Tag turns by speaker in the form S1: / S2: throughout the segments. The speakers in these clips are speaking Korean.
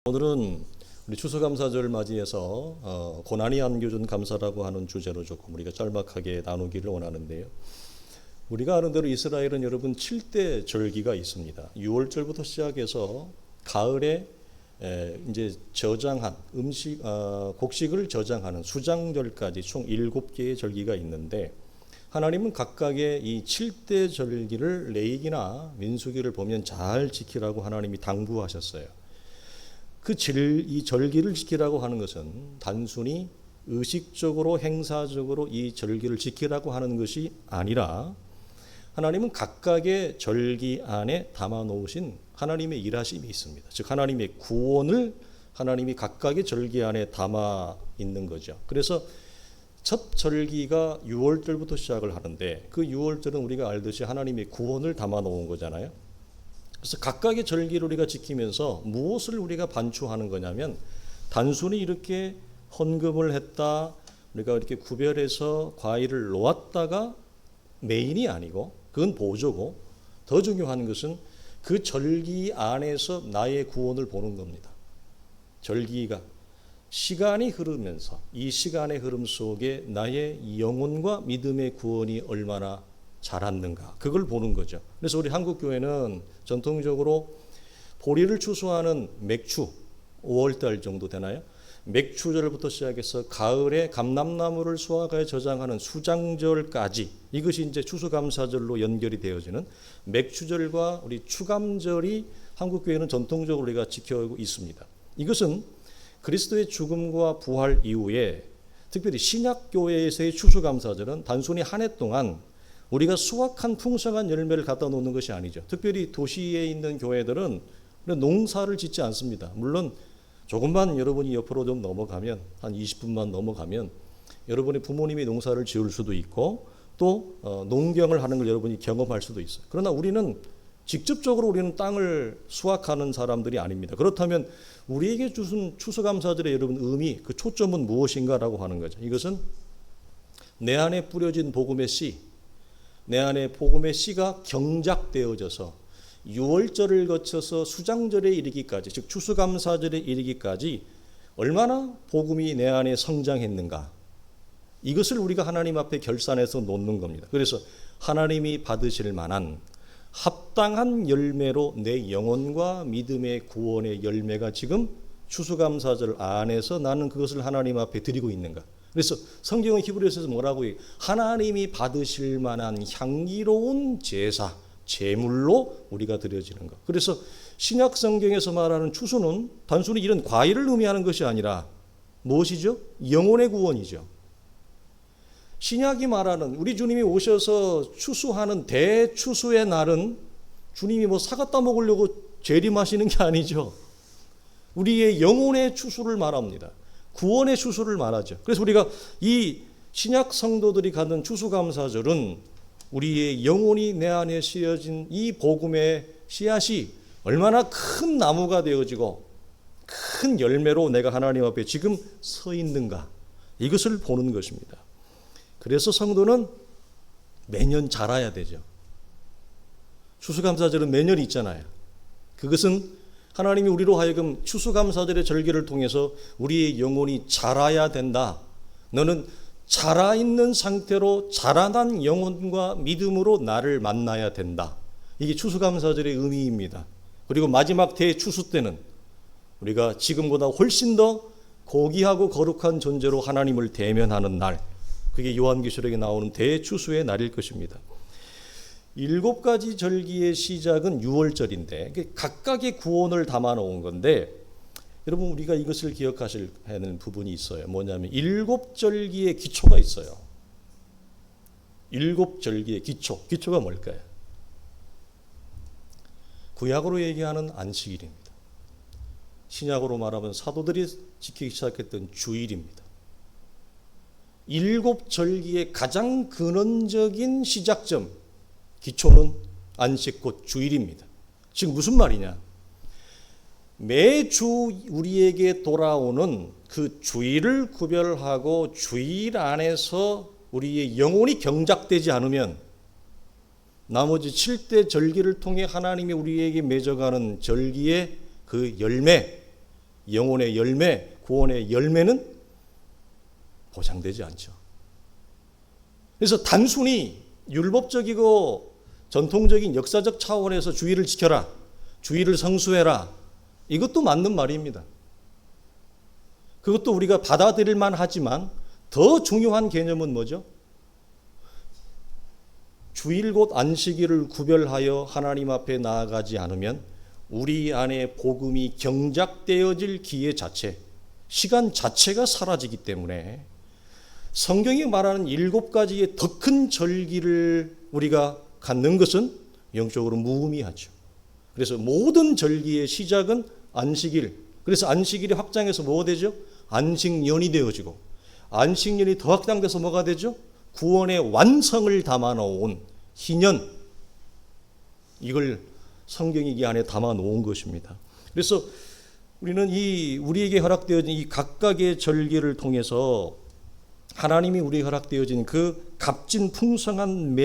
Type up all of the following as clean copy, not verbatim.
S1: 오늘은 우리 추수감사절 맞이해서 고난이 안겨준 감사라고 하는 주제로 조금 우리가 짤막하게 나누기를 원하는데요. 우리가 아는 대로 이스라엘은 여러분 7대 절기가 있습니다. 6월절부터 시작해서 가을에 이제 저장한 곡식을 저장하는 수장절까지 총 7개의 절기가 있는데, 하나님은 각각의 이 7대 절기를 레위기나 민수기를 보면 잘 지키라고 하나님이 당부하셨어요. 이 절기를 지키라고 하는 것은 단순히 의식적으로 행사적으로 이 절기를 지키라고 하는 것이 아니라, 하나님은 각각의 절기 안에 담아 놓으신 하나님의 일하심이 있습니다. 즉 하나님의 구원을 하나님이 각각의 절기 안에 담아 있는 거죠. 그래서 첫 절기가 6월절부터 시작을 하는데, 그 6월절은 우리가 알듯이 하나님의 구원을 담아 놓은 거잖아요. 그래서 각각의 절기를 우리가 지키면서 무엇을 우리가 반추하는 거냐면, 단순히 이렇게 헌금을 했다, 우리가 이렇게 구별해서 과일을 놓았다가 메인이 아니고, 그건 보조고, 더 중요한 것은 그 절기 안에서 나의 구원을 보는 겁니다. 절기가 시간이 흐르면서 이 시간의 흐름 속에 나의 영혼과 믿음의 구원이 얼마나 자랐는가, 그걸 보는 거죠. 그래서 우리 한국교회는 전통적으로 보리를 추수하는 맥추, 5월달 정도 되나요? 맥추절부터 시작해서 가을에 감람나무를 수확하여 저장하는 수장절까지, 이것이 이제 추수감사절로 연결이 되어지는 맥추절과 우리 추감절이 한국교회는 전통적으로 우리가 지켜오고 있습니다. 이것은 그리스도의 죽음과 부활 이후에, 특별히 신약교회에서의 추수감사절은 단순히 한 해 동안 우리가 수확한 풍성한 열매를 갖다 놓는 것이 아니죠. 특별히 도시에 있는 교회들은 농사를 짓지 않습니다. 물론 조금만 여러분이 옆으로 좀 넘어가면, 한 20분만 넘어가면 여러분의 부모님이 농사를 지을 수도 있고, 또 농경을 하는 걸 여러분이 경험할 수도 있어요. 그러나 우리는 직접적으로 우리는 땅을 수확하는 사람들이 아닙니다. 그렇다면 우리에게 주신 추수감사절의 여러분 의미, 그 초점은 무엇인가라고 하는 거죠. 이것은 내 안에 뿌려진 복음의 씨, 내 안에 복음의 씨가 경작되어져서 6월절을 거쳐서 수장절에 이르기까지, 즉 추수감사절에 이르기까지 얼마나 복음이 내 안에 성장했는가, 이것을 우리가 하나님 앞에 결산해서 놓는 겁니다. 그래서 하나님이 받으실 만한 합당한 열매로 내 영혼과 믿음의 구원의 열매가 지금 추수감사절 안에서 나는 그것을 하나님 앞에 드리고 있는가. 그래서 성경은 히브리서에서 뭐라고 해요? 하나님이 받으실 만한 향기로운 제사, 제물로 우리가 드려지는 것. 그래서 신약 성경에서 말하는 추수는 단순히 이런 과일을 의미하는 것이 아니라 무엇이죠? 영혼의 구원이죠. 신약이 말하는, 우리 주님이 오셔서 추수하는 대추수의 날은 주님이 뭐 사갖다 먹으려고 재림하시는 게 아니죠. 우리의 영혼의 추수를 말합니다. 구원의 추수를 말하죠. 그래서 우리가 이 신약 성도들이 갖는 추수감사절은 우리의 영혼이 내 안에 씌어진 이 복음의 씨앗이 얼마나 큰 나무가 되어지고 큰 열매로 내가 하나님 앞에 지금 서 있는가, 이것을 보는 것입니다. 그래서 성도는 매년 자라야 되죠. 추수감사절은 매년 있잖아요. 그것은 하나님이 우리로 하여금 추수감사절의 절기를 통해서 우리의 영혼이 자라야 된다. 너는 자라있는 상태로 자라난 영혼과 믿음으로 나를 만나야 된다. 이게 추수감사절의 의미입니다. 그리고 마지막 대추수 때는 우리가 지금보다 훨씬 더 고귀하고 거룩한 존재로 하나님을 대면하는 날, 그게 요한계시록에 나오는 대추수의 날일 것입니다. 7가지 절기의 시작은 6월절인데 각각의 구원을 담아놓은 건데, 여러분 우리가 이것을 기억하셔야 하는 부분이 있어요. 뭐냐면 7절기의 기초가 있어요. 7절기의 기초가 뭘까요? 구약으로 얘기하는 안식일입니다. 신약으로 말하면 사도들이 지키기 시작했던 주일입니다. 7절기의 가장 근원적인 시작점, 기초는 안식 곧 주일입니다. 즉 무슨 말이냐? 매주 우리에게 돌아오는 그 주일을 구별하고 주일 안에서 우리의 영혼이 경작되지 않으면 나머지 7대 절기를 통해 하나님이 우리에게 맺어가는 절기의 그 열매, 영혼의 열매, 구원의 열매는 보장되지 않죠. 그래서 단순히 율법적이고 전통적인 역사적 차원에서 주의를 지켜라, 주의를 성수해라, 이것도 맞는 말입니다. 그것도 우리가 받아들일 만하지만 더 중요한 개념은 뭐죠? 주일 곧 안식일을 구별하여 하나님 앞에 나아가지 않으면 우리 안에 복음이 경작되어질 기회 자체, 시간 자체가 사라지기 때문에 성경이 말하는 7가지의 더 큰 절기를 우리가 갖는 것은 영적으로 무의미하죠. 그래서 모든 절기의 시작은 안식일, 그래서 안식일이 확장해서 뭐가 되죠? 안식년이 되어지고, 안식년이 더 확장돼서 뭐가 되죠? 구원의 완성을 담아놓은 희년, 이걸 성경이 이 안에 담아놓은 것입니다. 그래서 우리는 우리에게 허락되어진 이 각각의 절기를 통해서 하나님이 우리에게 허락되어진 그 값진 풍성한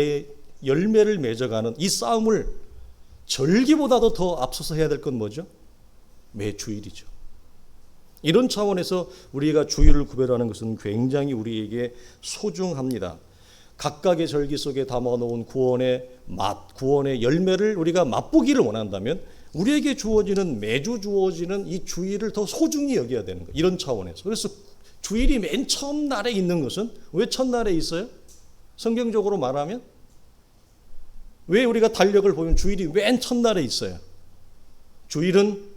S1: 열매를 맺어가는 이 싸움을 절기보다도 더 앞서서 해야 될 건 뭐죠? 매주일이죠. 이런 차원에서 우리가 주일을 구별하는 것은 굉장히 우리에게 소중합니다. 각각의 절기 속에 담아놓은 구원의 맛, 구원의 열매를 우리가 맛보기를 원한다면 우리에게 주어지는, 매주 주어지는 이 주일을 더 소중히 여겨야 되는 거예요. 이런 차원에서. 그래서 주일이 맨 처음 날에 있는 것은 왜 첫날에 있어요? 성경적으로 말하면 왜 우리가 달력을 보면 주일이 맨 첫날에 있어요? 주일은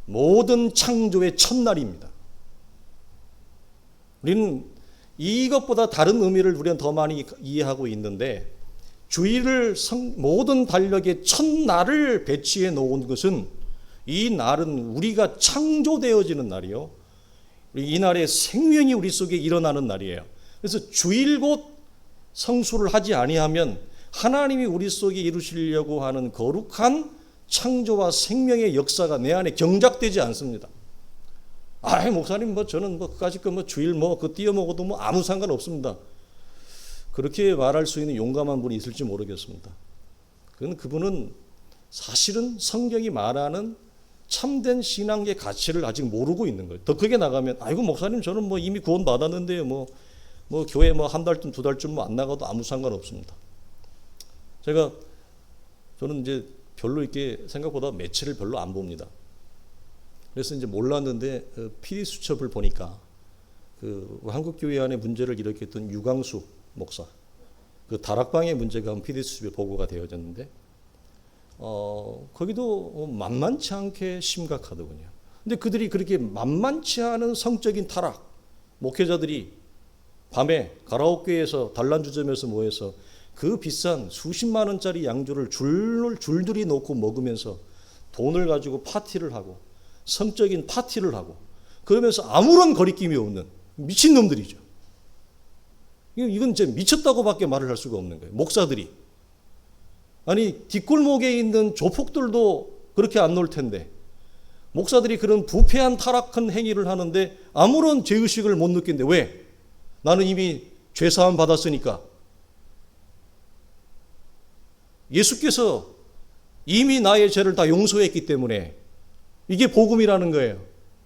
S1: 모든 창조의 첫날입니다. 우리는 이것보다 다른 의미를 우리는 더 많이 이해하고 있는데, 주일을 모든 달력의 첫날을 배치해 놓은 것은 이 날은 우리가 창조되어지는 날이요, 이 날에 생명이 우리 속에 일어나는 날이에요. 그래서 주일 곧 성수를 하지 아니하면 하나님이 우리 속에 이루시려고 하는 거룩한 창조와 생명의 역사가 내 안에 경작되지 않습니다. 목사님 저는 그까짓 주일 그 띄어 먹어도 아무 상관 없습니다. 그렇게 말할 수 있는 용감한 분이 있을지 모르겠습니다. 그분은 사실은 성경이 말하는 참된 신앙의 가치를 아직 모르고 있는 거예요. 더 크게 나가면 목사님 저는 이미 구원 받았는데요. 교회 한 달쯤 두 달쯤 안 나가도 아무 상관 없습니다. 저는 이제 별로 이렇게 생각보다 매체를 별로 안 봅니다. 그래서 이제 몰랐는데 PD 수첩을 보니까 한국 교회 안에 문제를 일으켰던 유광수 목사, 다락방의 문제가 PD 수첩에 보고가 되어졌는데 거기도 만만치 않게 심각하더군요. 근데 그들이 그렇게 만만치 않은 성적인 타락, 목회자들이 밤에 가라오케에서 단란주점에서 모여서 그 비싼 수십만 원짜리 양주를 줄줄이 놓고 먹으면서 돈을 가지고 파티를 하고 성적인 파티를 하고 그러면서 아무런 거리낌이 없는 미친놈들이죠. 이건 진짜 미쳤다고밖에 말을 할 수가 없는 거예요. 목사들이. 뒷골목에 있는 조폭들도 그렇게 안 놀 텐데 목사들이 그런 부패한 타락한 행위를 하는데 아무런 죄의식을 못 느낀대. 왜? 나는 이미 죄사함 받았으니까. 예수께서 이미 나의 죄를 다 용서했기 때문에 이게 복음이라는 거예요.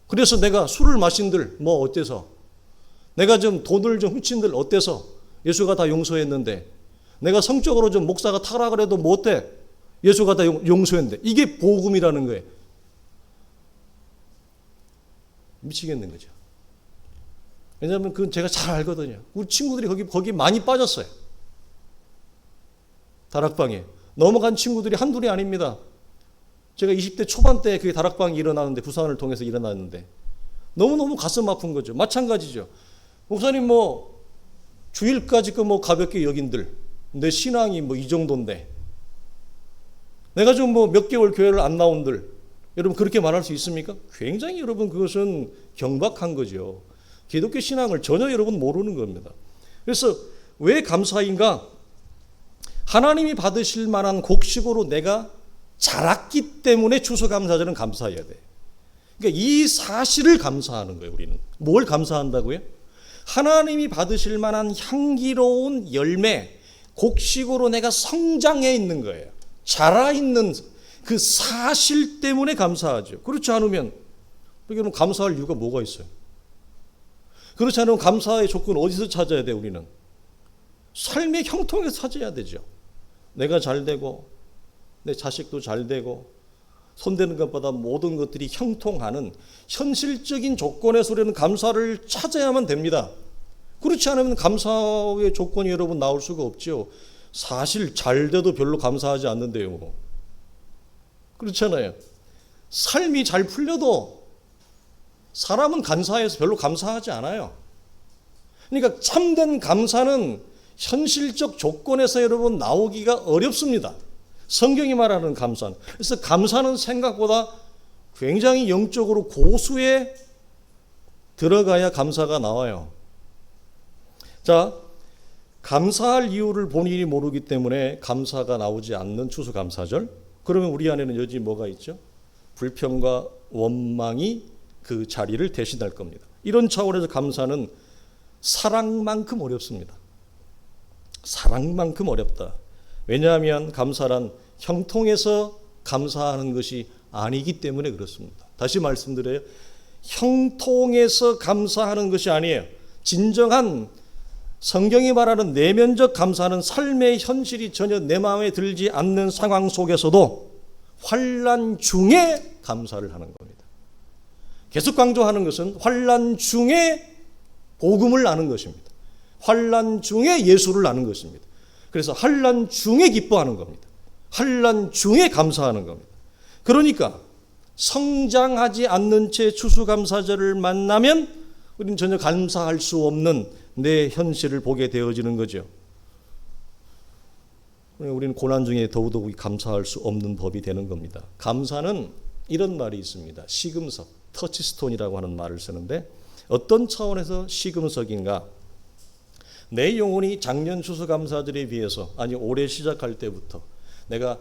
S1: 그래서 내가 술을 마신들 어때서, 내가 좀 돈을 좀 훔친들 어때서, 예수가 다 용서했는데, 내가 성적으로 좀 목사가 타락을 해도 못해, 예수가 다 용서했는데, 이게 복음이라는 거예요. 미치겠는 거죠. 왜냐하면 그건 제가 잘 알거든요. 우리 친구들이 거기 많이 빠졌어요. 다락방에 넘어간 친구들이 한둘이 아닙니다. 제가 20대 초반 때 그 다락방이 일어나는데, 부산을 통해서 일어났는데 너무너무 가슴 아픈 거죠. 마찬가지죠. 목사님 주일까지 가볍게 여긴들, 내 신앙이 이 정도인데 내가 좀 몇 개월 교회를 안 나온들, 여러분 그렇게 말할 수 있습니까? 굉장히 여러분 그것은 경박한 거죠. 기독교 신앙을 전혀 여러분 모르는 겁니다. 그래서 왜 감사인가? 하나님이 받으실 만한 곡식으로 내가 자랐기 때문에 추수감사절은 감사해야 돼. 그러니까 이 사실을 감사하는 거예요. 우리는 뭘 감사한다고요? 하나님이 받으실 만한 향기로운 열매, 곡식으로 내가 성장해 있는 거예요. 자라 있는 그 사실 때문에 감사하죠. 그렇지 않으면 그러면 감사할 이유가 뭐가 있어요? 그렇지 않으면 감사의 조건 어디서 찾아야 돼, 우리는? 삶의 형통에서 찾아야 되죠. 내가 잘 되고 내 자식도 잘 되고 손대는 것보다 모든 것들이 형통하는 현실적인 조건에서 우리는 감사를 찾아야만 됩니다. 그렇지 않으면 감사의 조건이 여러분 나올 수가 없죠. 사실 잘 돼도 별로 감사하지 않는데요. 그렇잖아요. 삶이 잘 풀려도 사람은 간사해서 별로 감사하지 않아요. 그러니까 참된 감사는 현실적 조건에서 여러분 나오기가 어렵습니다. 성경이 말하는 감사는. 그래서 감사는 생각보다 굉장히 영적으로 고수에 들어가야 감사가 나와요. 자, 감사할 이유를 본인이 모르기 때문에 감사가 나오지 않는 추수감사절. 그러면 우리 안에는 여전히 뭐가 있죠? 불평과 원망이 그 자리를 대신할 겁니다. 이런 차원에서 감사는 사랑만큼 어렵습니다. 사랑만큼 어렵다. 왜냐하면 감사란 형통에서 감사하는 것이 아니기 때문에 그렇습니다. 다시 말씀드려요. 형통에서 감사하는 것이 아니에요. 진정한 성경이 말하는 내면적 감사는 삶의 현실이 전혀 내 마음에 들지 않는 상황 속에서도 환난 중에 감사를 하는 겁니다. 계속 강조하는 것은 환난 중에 복음을 아는 것입니다. 환난 중에 예수를 아는 것입니다. 그래서 환난 중에 기뻐하는 겁니다. 환난 중에 감사하는 겁니다. 그러니까 성장하지 않는 채 추수감사절을 만나면 우리는 전혀 감사할 수 없는 내 현실을 보게 되어지는 거죠. 우리는 고난 중에 더더욱 감사할 수 없는 법이 되는 겁니다. 감사는 이런 말이 있습니다. 시금석, 터치스톤이라고 하는 말을 쓰는데 어떤 차원에서 시금석인가? 내 영혼이 작년 추수감사절에 비해서 아니 올해 시작할 때부터 내가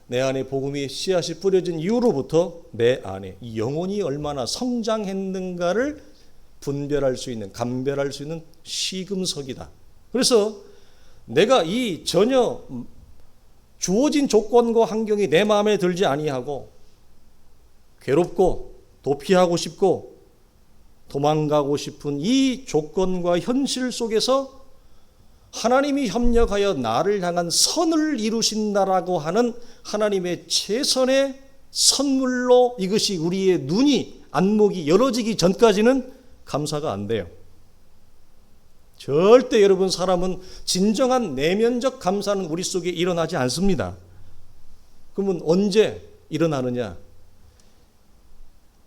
S1: 내 안에 복음의 씨앗이 뿌려진 이후로부터 내 안에 이 영혼이 얼마나 성장했는가를 분별할 수 있는, 감별할 수 있는 시금석이다. 그래서 내가 이 전혀 주어진 조건과 환경이 내 마음에 들지 아니하고 괴롭고 도피하고 싶고 도망가고 싶은 이 조건과 현실 속에서 하나님이 협력하여 나를 향한 선을 이루신다라고 하는 하나님의 최선의 선물로 이것이 우리의 눈이 안목이 열어지기 전까지는 감사가 안 돼요. 절대 여러분 사람은 진정한 내면적 감사는 우리 속에 일어나지 않습니다. 그러면 언제 일어나느냐?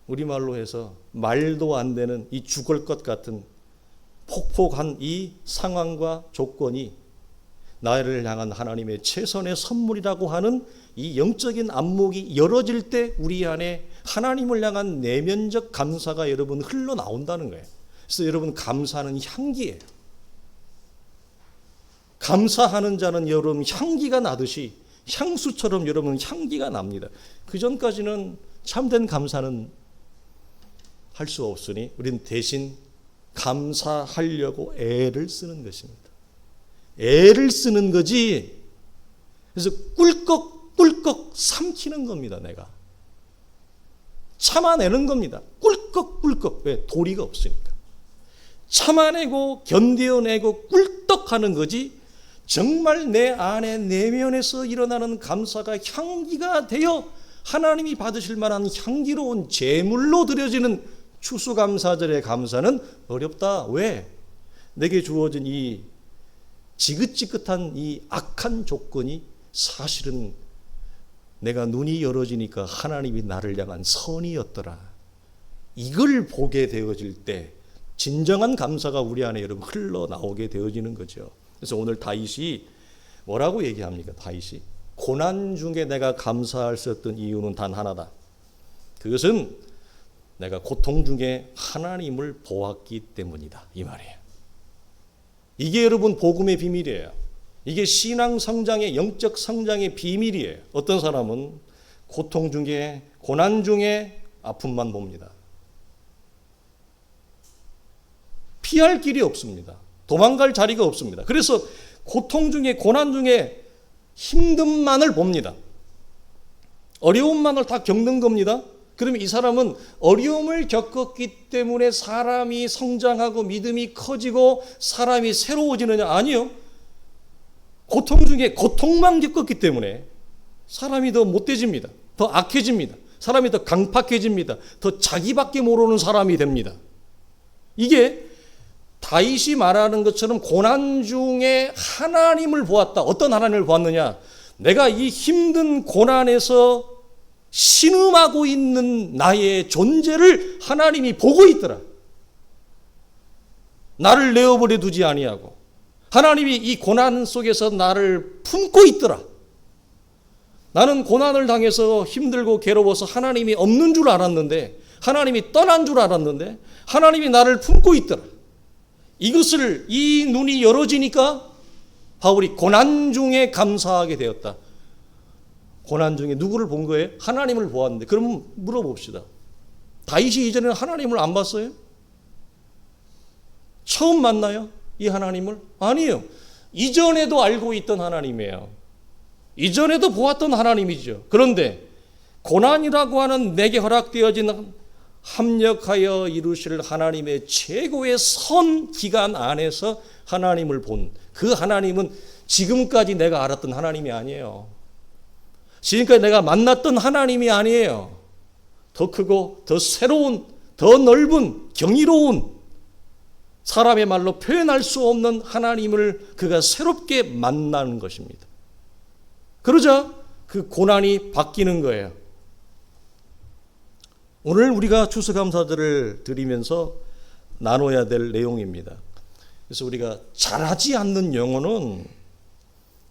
S1: 우리말로 해서 말도 안 되는 이 죽을 것 같은 폭폭한 이 상황과 조건이 나를 향한 하나님의 최선의 선물이라고 하는 이 영적인 안목이 열어질 때 우리 안에 하나님을 향한 내면적 감사가 여러분 흘러나온다는 거예요. 그래서 여러분 감사는 향기예요. 감사하는 자는 여러분 향기가 나듯이 향수처럼 여러분 향기가 납니다. 그 전까지는 참된 감사는 할 수 없으니 우리는 대신 감사하려고 애를 쓰는 것입니다. 애를 쓰는 거지. 그래서 꿀꺽꿀꺽 삼키는 겁니다. 내가 참아내는 겁니다. 꿀꺽꿀꺽. 왜? 도리가 없으니까. 참아내고 견뎌내고 꿀떡하는 거지. 정말 내 안에 내면에서 일어나는 감사가 향기가 되어 하나님이 받으실 만한 향기로운 제물로 드려지는 추수감사절의 감사는 어렵다. 왜? 내게 주어진 이 지긋지긋한 이 악한 조건이 사실은 내가 눈이 열어지니까 하나님이 나를 향한 선이었더라. 이걸 보게 되어질 때 진정한 감사가 우리 안에 여러분 흘러나오게 되어지는 거죠. 그래서 오늘 다윗이 뭐라고 얘기합니까? 다윗이 고난 중에 내가 감사할 수 없던 이유는 단 하나다. 그것은 내가 고통 중에 하나님을 보았기 때문이다. 이 말이에요. 이게 여러분 복음의 비밀이에요. 이게 신앙 성장의 영적 성장의 비밀이에요. 어떤 사람은 고통 중에 고난 중에 아픔만 봅니다. 피할 길이 없습니다. 도망갈 자리가 없습니다. 그래서 고통 중에 고난 중에 힘듦만을 봅니다. 어려움만을 다 겪는 겁니다. 그러면 이 사람은 어려움을 겪었기 때문에 사람이 성장하고 믿음이 커지고 사람이 새로워지느냐? 아니요. 고통 중에 고통만 겪었기 때문에 사람이 더 못돼집니다. 더 악해집니다. 사람이 더 강팍해집니다. 더 자기밖에 모르는 사람이 됩니다. 이게 다윗이 말하는 것처럼 고난 중에 하나님을 보았다. 어떤 하나님을 보았느냐? 내가 이 힘든 고난에서 신음하고 있는 나의 존재를 하나님이 보고 있더라. 나를 내어버려 두지 아니하고 하나님이 이 고난 속에서 나를 품고 있더라. 나는 고난을 당해서 힘들고 괴로워서 하나님이 없는 줄 알았는데, 하나님이 떠난 줄 알았는데 하나님이 나를 품고 있더라. 이것을, 이 눈이 열어지니까 바울이 고난 중에 감사하게 되었다. 고난 중에 누구를 본 거예요? 하나님을 보았는데. 그럼 물어봅시다. 다윗이 이전에는 하나님을 안 봤어요? 처음 만나요? 이 하나님을? 아니에요. 이전에도 알고 있던 하나님이에요. 이전에도 보았던 하나님이죠. 그런데 고난이라고 하는 내게 허락되어진 합력하여 이루실 하나님의 최고의 선 기간 안에서 하나님을 본 그 하나님은 지금까지 내가 알았던 하나님이 아니에요. 지금까지 내가 만났던 하나님이 아니에요. 더 크고 더 새로운, 더 넓은, 경이로운, 사람의 말로 표현할 수 없는 하나님을 그가 새롭게 만나는 것입니다. 그러자 그 고난이 바뀌는 거예요. 오늘 우리가 추수감사절을 드리면서 나눠야 될 내용입니다. 그래서 우리가 잘하지 않는 영혼은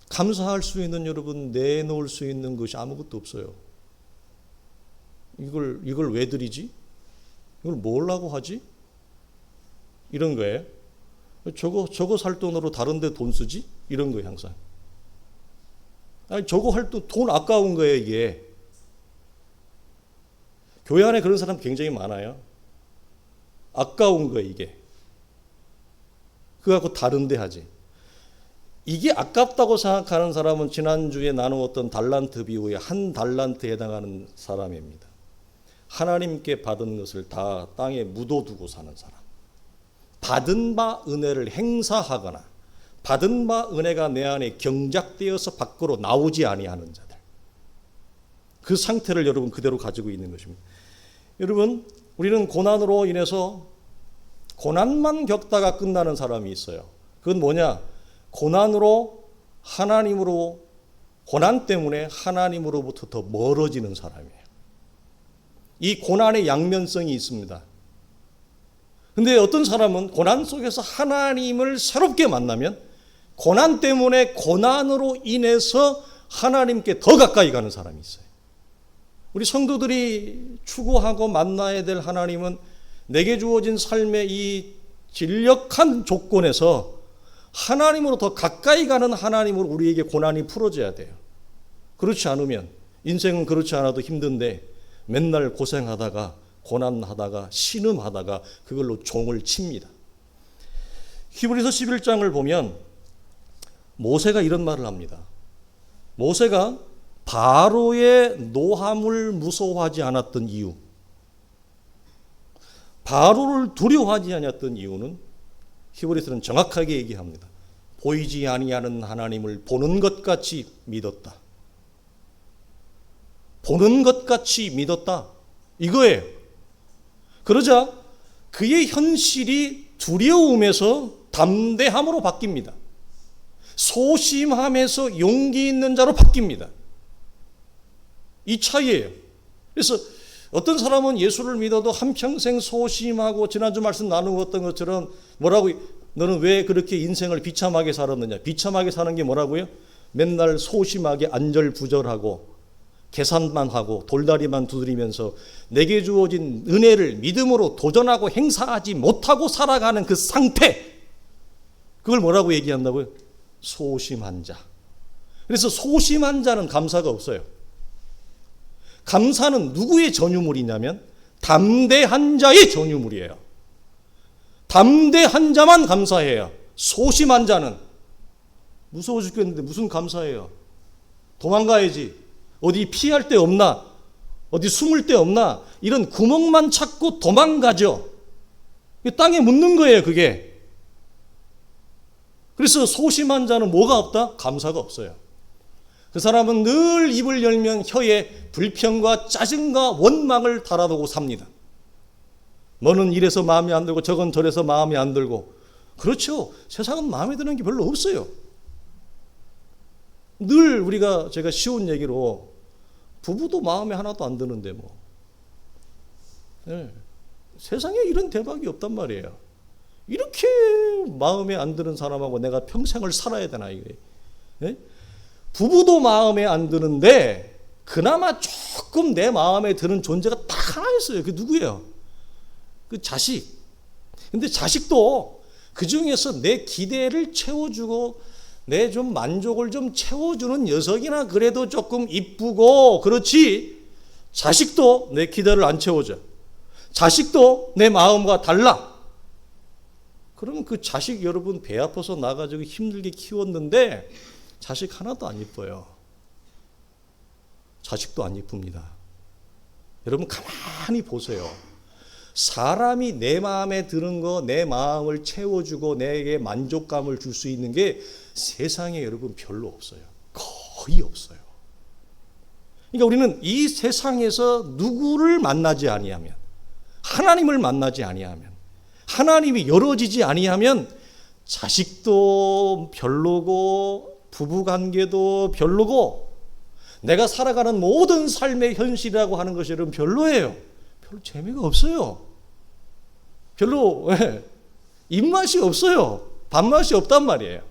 S1: 감사할 수 있는, 여러분, 내놓을 수 있는 것이 아무것도 없어요. 이걸 왜 드리지? 이걸 뭐라고 하지? 이런 거예요. 저거 살 돈으로 다른 데 돈 쓰지? 이런 거예요, 항상. 아니, 저거 할 돈 아까운 거예요, 이게. 교회 안에 그런 사람 굉장히 많아요. 아까운 거예요, 이게. 그거 갖고 다른 데 하지. 이게 아깝다고 생각하는 사람은 지난주에 나누었던 달란트 비유의 한 달란트에 해당하는 사람입니다. 하나님께 받은 것을 다 땅에 묻어두고 사는 사람. 받은 바 은혜를 행사하거나 받은 바 은혜가 내 안에 경작되어서 밖으로 나오지 아니하는 자들. 그 상태를 여러분 그대로 가지고 있는 것입니다. 여러분, 우리는 고난으로 인해서 고난만 겪다가 끝나는 사람이 있어요. 그건 뭐냐? 고난으로 하나님으로, 고난 때문에 하나님으로부터 더 멀어지는 사람이에요. 이 고난의 양면성이 있습니다. 근데 어떤 사람은 고난 속에서 하나님을 새롭게 만나면 고난 때문에 고난으로 인해서 하나님께 더 가까이 가는 사람이 있어요. 우리 성도들이 추구하고 만나야 될 하나님은 내게 주어진 삶의 이 진력한 조건에서 하나님으로 더 가까이 가는 하나님으로 우리에게 고난이 풀어져야 돼요. 그렇지 않으면, 인생은 그렇지 않아도 힘든데 맨날 고생하다가 고난하다가 신음하다가 그걸로 종을 칩니다. 히브리서 11장을 보면 모세가 이런 말을 합니다. 모세가 바로의 노함을 무서워하지 않았던 이유, 바로를 두려워하지 않았던 이유는 히브리서는 정확하게 얘기합니다. 보이지 아니하는 하나님을 보는 것 같이 믿었다. 보는 것 같이 믿었다. 이거예요. 그러자 그의 현실이 두려움에서 담대함으로 바뀝니다. 소심함에서 용기 있는 자로 바뀝니다. 이 차이예요. 그래서 어떤 사람은 예수를 믿어도 한평생 소심하고, 지난주 말씀 나누었던 것처럼 뭐라고, 너는 왜 그렇게 인생을 비참하게 살았느냐. 비참하게 사는 게 뭐라고요? 맨날 소심하게 안절부절하고 계산만 하고 돌다리만 두드리면서 내게 주어진 은혜를 믿음으로 도전하고 행사하지 못하고 살아가는 그 상태, 그걸 뭐라고 얘기한다고요? 소심한 자. 그래서 소심한 자는 감사가 없어요. 감사는 누구의 전유물이냐면 담대한 자의 전유물이에요. 담대한 자만 감사해요. 소심한 자는 무서워 죽겠는데 무슨 감사해요? 도망가야지. 어디 피할 데 없나? 어디 숨을 데 없나? 이런 구멍만 찾고 도망가죠. 땅에 묻는 거예요, 그게. 그래서 소심한 자는 뭐가 없다? 감사가 없어요. 그 사람은 늘 입을 열면 혀에 불평과 짜증과 원망을 달아두고 삽니다. 뭐는 이래서 마음에 안 들고 저건 저래서 마음에 안 들고. 그렇죠. 세상은 마음에 드는 게 별로 없어요. 늘 우리가 제가 쉬운 얘기로 부부도 마음에 하나도 안 드는데 뭐. 네. 세상에 이런 대박이 없단 말이에요. 이렇게 마음에 안 드는 사람하고 내가 평생을 살아야 되나 이게. 네? 부부도 마음에 안 드는데 그나마 조금 내 마음에 드는 존재가 딱 하나 있어요. 그 누구예요? 그 자식. 근데 자식도 그 중에서 내 기대를 채워주고 내 좀 만족을 좀 채워주는 녀석이나 그래도 조금 이쁘고 그렇지. 자식도 내 기대를 안 채워줘. 자식도 내 마음과 달라. 그러면 그 자식 여러분 배 아파서 나가지고 힘들게 키웠는데 자식 하나도 안 이뻐요. 자식도 안 이쁩니다. 여러분 가만히 보세요. 사람이 내 마음에 드는 거, 내 마음을 채워주고 내게 만족감을 줄 수 있는 게 세상에 여러분 별로 없어요. 거의 없어요. 그러니까 우리는 이 세상에서 누구를 만나지 아니하면, 하나님을 만나지 아니하면, 하나님이 열어지지 아니하면 자식도 별로고 부부관계도 별로고 내가 살아가는 모든 삶의 현실이라고 하는 것이 여러분 별로예요. 별로 재미가 없어요. 별로 입맛이 없어요. 밥맛이 없단 말이에요.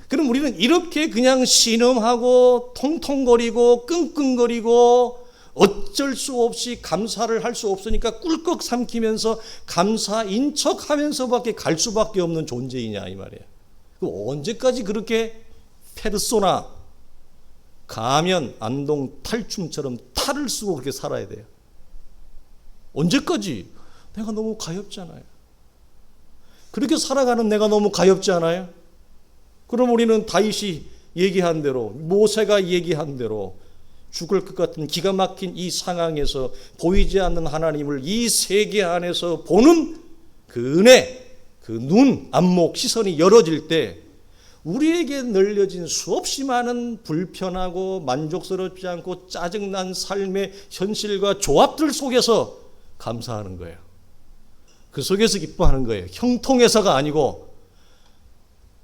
S1: 그럼 우리는 이렇게 그냥 신음하고 통통거리고 끙끙거리고 어쩔 수 없이 감사를 할 수 없으니까 꿀꺽 삼키면서 감사인 척하면서밖에 갈 수밖에 없는 존재이냐 이 말이에요. 언제까지 그렇게 페르소나, 가면, 안동, 탈춤처럼 탈을 쓰고 그렇게 살아야 돼요? 언제까지? 내가 너무 가엾잖아요. 그렇게 살아가는 내가 너무 가엾지 않아요? 그럼 우리는 다윗이 얘기한 대로, 모세가 얘기한 대로 죽을 것 같은 기가 막힌 이 상황에서 보이지 않는 하나님을 이 세계 안에서 보는 그 은혜, 그 눈, 안목, 시선이 열어질 때 우리에게 늘려진 수없이 많은 불편하고 만족스럽지 않고 짜증난 삶의 현실과 조합들 속에서 감사하는 거예요. 그 속에서 기뻐하는 거예요. 형통해서가 아니고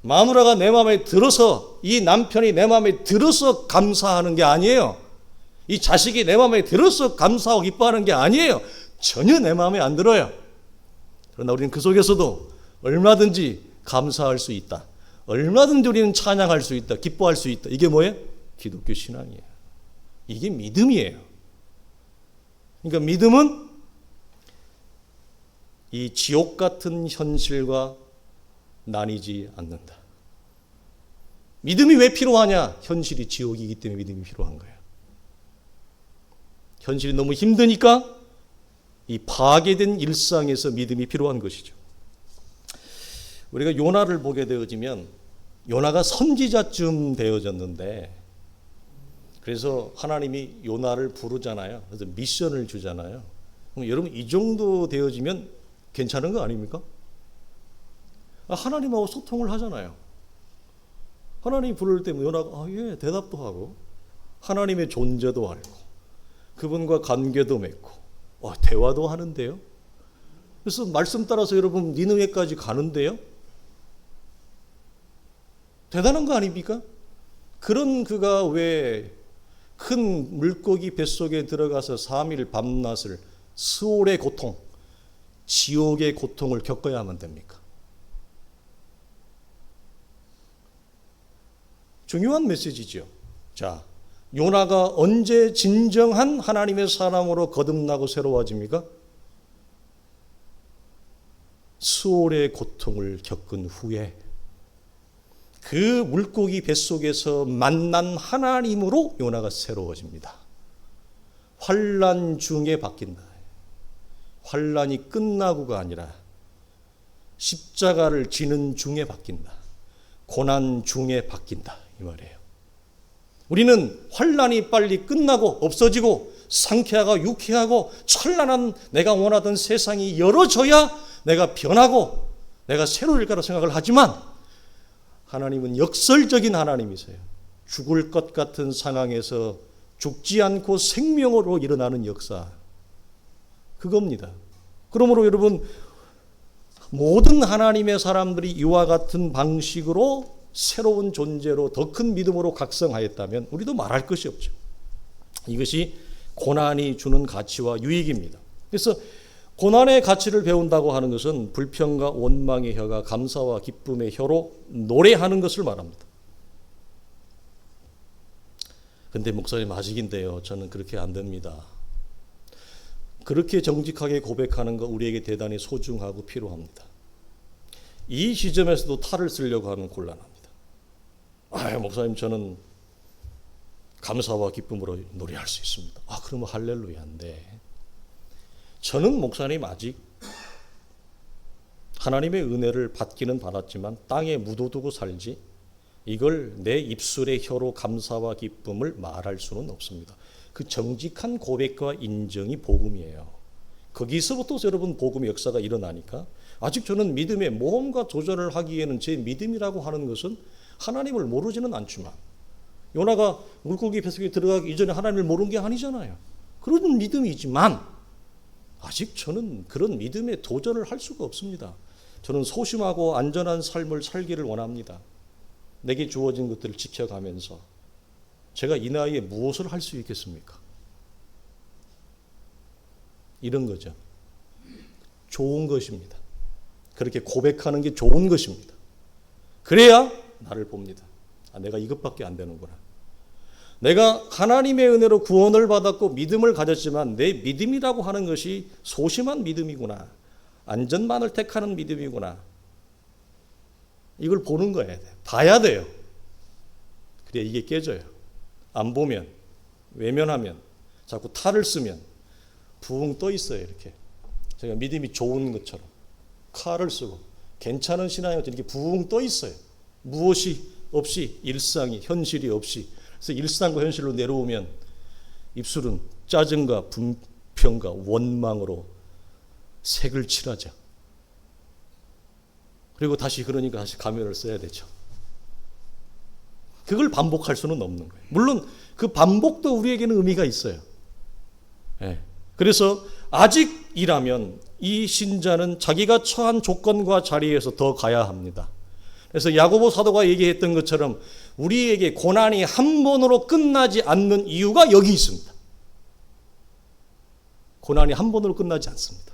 S1: 마누라가 내 마음에 들어서, 이 남편이 내 마음에 들어서 감사하는 게 아니에요. 이 자식이 내 마음에 들어서 감사하고 기뻐하는 게 아니에요. 전혀 내 마음에 안 들어요. 그러나 우리는 그 속에서도 얼마든지 감사할 수 있다. 얼마든지 우리는 찬양할 수 있다. 기뻐할 수 있다. 이게 뭐예요? 기독교 신앙이에요. 이게 믿음이에요. 그러니까 믿음은 이 지옥 같은 현실과 나뉘지 않는다. 믿음이 왜 필요하냐? 현실이 지옥이기 때문에 믿음이 필요한 거예요. 현실이 너무 힘드니까 이 파괴된 일상에서 믿음이 필요한 것이죠. 우리가 요나를 보게 되어지면 요나가 선지자쯤 되어졌는데 그래서 하나님이 요나를 부르잖아요. 그래서 미션을 주잖아요. 그럼 여러분 이 정도 되어지면 괜찮은 거 아닙니까? 하나님하고 소통을 하잖아요. 하나님이 부를 때 요나가 예 대답도 하고 하나님의 존재도 알고 그분과 관계도 맺고 대화도 하는데요. 그래서 말씀 따라서 여러분 니느웨까지 가는데요. 대단한 거 아닙니까? 그런 그가 왜 큰 물고기 뱃속에 들어가서 3일 밤낮을 스올의 고통, 지옥의 고통을 겪어야만 됩니까? 중요한 메시지죠. 자, 요나가 언제 진정한 하나님의 사람으로 거듭나고 새로워집니까? 스올의 고통을 겪은 후에 그 물고기 뱃속에서 만난 하나님으로 요나가 새로워집니다. 환난 중에 바뀐다. 환난이 끝나고가 아니라 십자가를 지는 중에 바뀐다. 고난 중에 바뀐다. 이 말이에요. 우리는 환난이 빨리 끝나고 없어지고 상쾌하고 유쾌하고 찬란한 내가 원하던 세상이 열어져야 내가 변하고 내가 새로울 거라 생각을 하지만 하나님은 역설적인 하나님이세요. 죽을 것 같은 상황에서 죽지 않고 생명으로 일어나는 역사, 그겁니다. 그러므로 여러분, 모든 하나님의 사람들이 이와 같은 방식으로 새로운 존재로 더 큰 믿음으로 각성하였다면 우리도 말할 것이 없죠. 이것이 고난이 주는 가치와 유익입니다. 그래서 고난의 가치를 배운다고 하는 것은 불평과 원망의 혀가 감사와 기쁨의 혀로 노래하는 것을 말합니다. 근데 목사님 아직인데요. 저는 그렇게 안 됩니다. 그렇게 정직하게 고백하는 거 우리에게 대단히 소중하고 필요합니다. 이 시점에서도 탈을 쓰려고 하면 곤란합니다. 목사님 저는 감사와 기쁨으로 노래할 수 있습니다. 그러면 할렐루야인데 저는 목사님 아직 하나님의 은혜를 받기는 받았지만 땅에 묻어두고 살지 이걸 내 입술의 혀로 감사와 기쁨을 말할 수는 없습니다. 그 정직한 고백과 인정이 복음이에요. 거기서부터 여러분 복음의 역사가 일어나니까 아직 저는 믿음의 모험과 도전을 하기에는 제 믿음이라고 하는 것은 하나님을 모르지는 않지만 요나가 물고기 뱃속에 들어가기 이전에 하나님을 모르는 게 아니잖아요. 그런 믿음이지만 아직 저는 그런 믿음의 도전을 할 수가 없습니다. 저는 소심하고 안전한 삶을 살기를 원합니다. 내게 주어진 것들을 지켜가면서 제가 이 나이에 무엇을 할 수 있겠습니까? 이런 거죠. 좋은 것입니다. 그렇게 고백하는 게 좋은 것입니다. 그래야 나를 봅니다. 내가 이것밖에 안 되는구나. 내가 하나님의 은혜로 구원을 받았고 믿음을 가졌지만 내 믿음이라고 하는 것이 소심한 믿음이구나. 안전만을 택하는 믿음이구나. 이걸 보는 거예요. 봐야 돼요. 그래야 이게 깨져요. 안 보면, 외면하면, 자꾸 탈을 쓰면 붕 떠 있어요. 이렇게. 제가 믿음이 좋은 것처럼 칼을 쓰고 괜찮은 신앙이 이렇게 붕 떠 있어요. 무엇이 없이 일상이, 현실이 없이. 그래서 일상과 현실로 내려오면 입술은 짜증과 분평과 원망으로 색을 칠하죠. 그리고 다시 그러니까 다시 가면을 써야 되죠. 그걸 반복할 수는 없는 거예요. 물론 그 반복도 우리에게는 의미가 있어요. 네. 그래서 아직이라면 이 신자는 자기가 처한 조건과 자리에서 더 가야 합니다. 그래서 야고보 사도가 얘기했던 것처럼 우리에게 고난이 한 번으로 끝나지 않는 이유가 여기 있습니다. 고난이 한 번으로 끝나지 않습니다.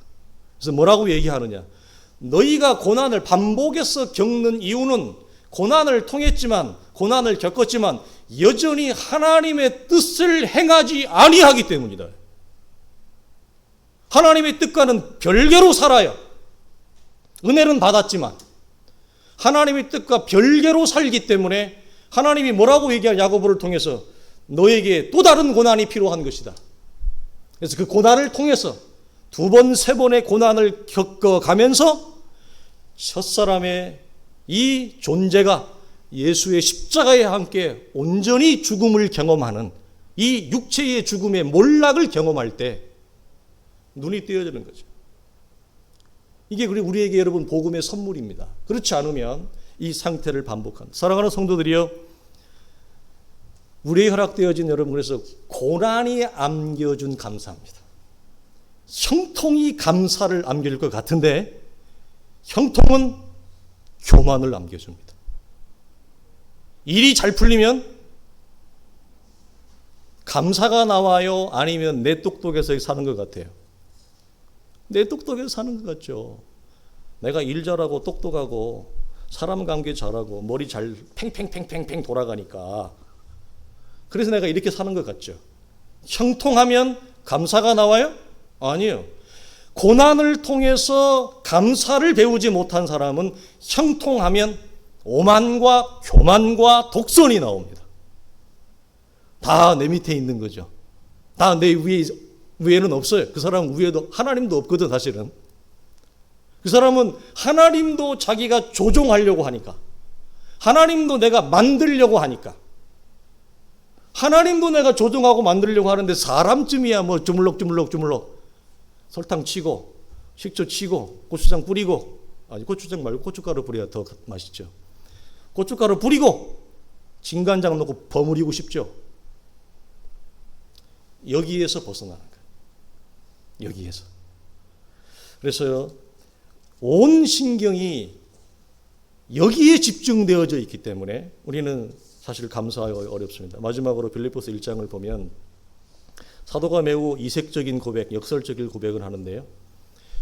S1: 그래서 뭐라고 얘기하느냐? 너희가 고난을 반복해서 겪는 이유는 고난을 통했지만, 고난을 겪었지만 여전히 하나님의 뜻을 행하지 아니하기 때문이다. 하나님의 뜻과는 별개로 살아요. 은혜는 받았지만 하나님의 뜻과 별개로 살기 때문에 하나님이 뭐라고 얘기한 야고보를 통해서 너에게 또 다른 고난이 필요한 것이다. 그래서 그 고난을 통해서 두 번, 세 번의 고난을 겪어가면서 첫사람의 이 존재가 예수의 십자가에 함께 온전히 죽음을 경험하는 이 육체의 죽음의 몰락을 경험할 때 눈이 띄어지는 거죠. 이게 우리에게 여러분 복음의 선물입니다. 그렇지 않으면 이 상태를 반복한다. 사랑하는 성도들이여, 우리의 허락되어진 여러분, 그래서 고난이 안겨준 감사합니다. 형통이 감사를 안길 것 같은데 형통은 교만을 안겨줍니다. 일이 잘 풀리면 감사가 나와요? 아니면 내 똑똑해서 사는 것 같아요? 내 똑똑해서 사는 것 같죠. 내가 일 잘하고 똑똑하고 사람 관계 잘하고 머리 잘 팽팽팽팽팽 돌아가니까 그래서 내가 이렇게 사는 것 같죠. 형통하면 감사가 나와요? 아니요. 고난을 통해서 감사를 배우지 못한 사람은 형통하면 오만과 교만과 독선이 나옵니다. 다 내 밑에 있는 거죠. 다 내 위에는 없어요. 그 사람은 위에도 하나님도 없거든 사실은. 그 사람은 하나님도 자기가 조종하려고 하니까, 하나님도 내가 만들려고 하니까, 하나님도 내가 조종하고 만들려고 하는데 사람쯤이야 뭐 주물럭 설탕 치고 식초 치고 고추장 뿌리고, 아니 고추장 말고 고춧가루 뿌려야 더 맛있죠. 고춧가루 뿌리고 진간장 넣고 버무리고 싶죠. 여기에서 벗어나는 거예요. 여기에서. 그래서요, 온 신경이 여기에 집중되어져 있기 때문에 우리는 사실 감사하기 어렵습니다. 마지막으로 빌립보서 1장을 보면 사도가 매우 이색적인 고백, 역설적인 고백을 하는데요.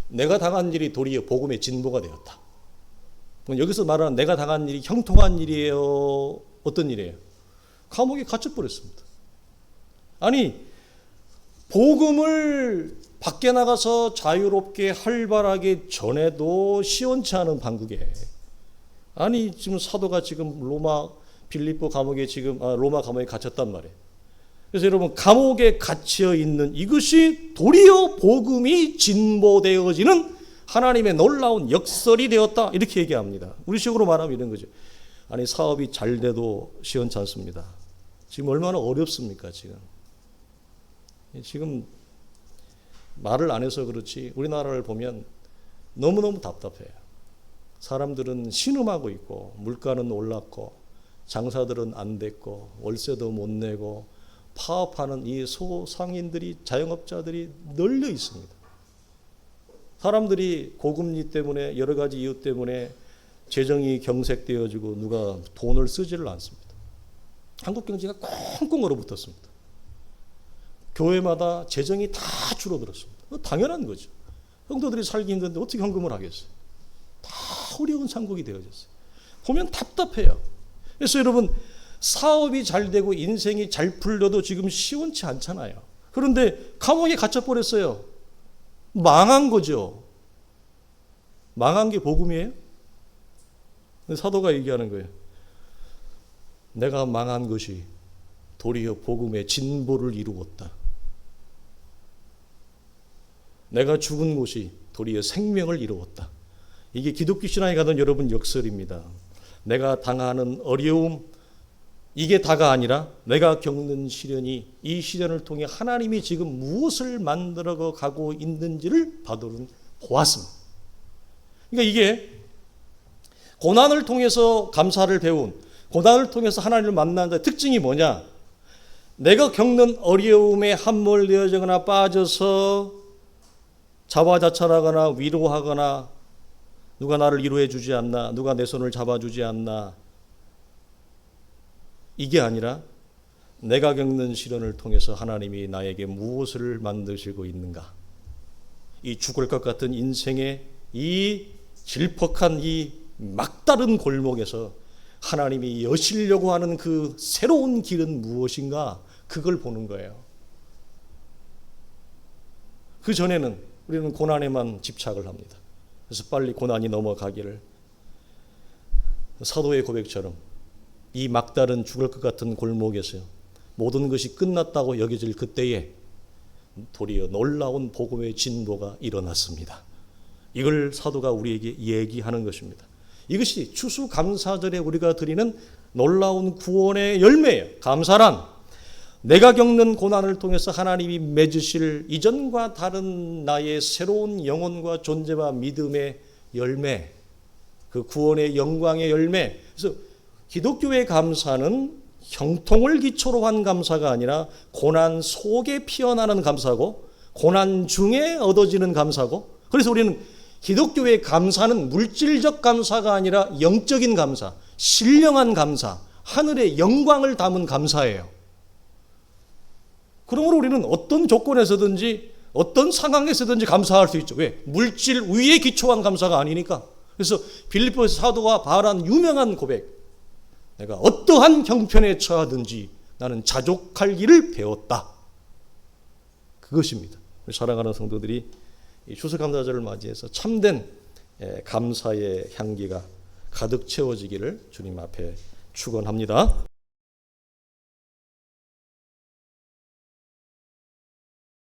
S1: 내가 당한 일이 도리어 복음의 진보가 되었다. 여기서 말하는 내가 당한 일이 형통한 일이에요? 어떤 일이에요? 감옥에 갇혀버렸습니다. 아니, 복음을 밖에 나가서 자유롭게 활발하게 전해도 시원치 않은 판국에, 아니 지금 사도가 지금 빌립보 감옥에 로마 감옥에 갇혔단 말이에요. 그래서 여러분, 감옥에 갇혀 있는 이것이 도리어 복음이 진보되어지는 하나님의 놀라운 역설이 되었다, 이렇게 얘기합니다. 우리식으로 말하면 이런 거죠. 아니 사업이 잘 돼도 시원치 않습니다. 지금 얼마나 어렵습니까? 지금 말을 안 해서 그렇지 우리나라를 보면 너무너무 답답해요. 사람들은 신음하고 있고 물가는 올랐고 장사들은 안 됐고 월세도 못 내고 파업하는 이 소상인들이, 자영업자들이 널려 있습니다. 사람들이 고금리 때문에, 여러 가지 이유 때문에 재정이 경색되어지고 누가 돈을 쓰지를 않습니다. 한국 경제가 꽁꽁 얼어붙었습니다. 교회마다 재정이 다 줄어들었습니다. 당연한 거죠. 성도들이 살기 힘든데 어떻게 헌금을 하겠어요? 다 어려운 상국이 되어졌어요. 보면 답답해요. 그래서 여러분, 사업이 잘 되고 인생이 잘 풀려도 지금 시원치 않잖아요. 그런데 감옥에 갇혀버렸어요. 망한 거죠. 망한 게 복음이에요? 사도가 얘기하는 거예요. 내가 망한 것이 도리어 복음의 진보를 이루었다. 내가 죽은 곳이 도리어 생명을 이루었다. 이게 기독교 신앙에 가던 여러분 역설입니다. 내가 당하는 어려움, 이게 다가 아니라 내가 겪는 시련이, 이 시련을 통해 하나님이 지금 무엇을 만들어 가고 있는지를 바로는 보았습니다. 그러니까 이게 고난을 통해서 감사를 배운, 고난을 통해서 하나님을 만난 데 특징이 뭐냐? 내가 겪는 어려움에 함몰되어지거나 빠져서 자화자찬하거나 위로하거나 누가 나를 위로해 주지 않나, 누가 내 손을 잡아주지 않나, 이게 아니라 내가 겪는 시련을 통해서 하나님이 나에게 무엇을 만드시고 있는가, 이 죽을 것 같은 인생의 이 질퍽한 이 막다른 골목에서 하나님이 여시려고 하는 그 새로운 길은 무엇인가, 그걸 보는 거예요. 그 전에는 우리는 고난에만 집착을 합니다. 그래서 빨리 고난이 넘어가기를, 사도의 고백처럼 이 막다른 죽을 것 같은 골목에서 모든 것이 끝났다고 여겨질 그때에 도리어 놀라운 복음의 진보가 일어났습니다. 이걸 사도가 우리에게 얘기하는 것입니다. 이것이 추수감사절에 우리가 드리는 놀라운 구원의 열매예요. 감사란 내가 겪는 고난을 통해서 하나님이 맺으실 이전과 다른 나의 새로운 영혼과 존재와 믿음의 열매, 그 구원의 영광의 열매. 그래서 기독교의 감사는 형통을 기초로 한 감사가 아니라 고난 속에 피어나는 감사고, 고난 중에 얻어지는 감사고, 그래서 우리는 기독교의 감사는 물질적 감사가 아니라 영적인 감사, 신령한 감사, 하늘의 영광을 담은 감사예요. 그러므로 우리는 어떤 조건에서든지 어떤 상황에서든지 감사할 수 있죠. 왜? 물질 위에 기초한 감사가 아니니까. 그래서 빌립보에서 사도가 바란 유명한 고백, 내가 어떠한 형편에 처하든지 나는 자족할 일을 배웠다. 그것입니다. 사랑하는 성도들이 이 추수감사절을 맞이해서 참된 감사의 향기가 가득 채워지기를 주님 앞에 축원합니다.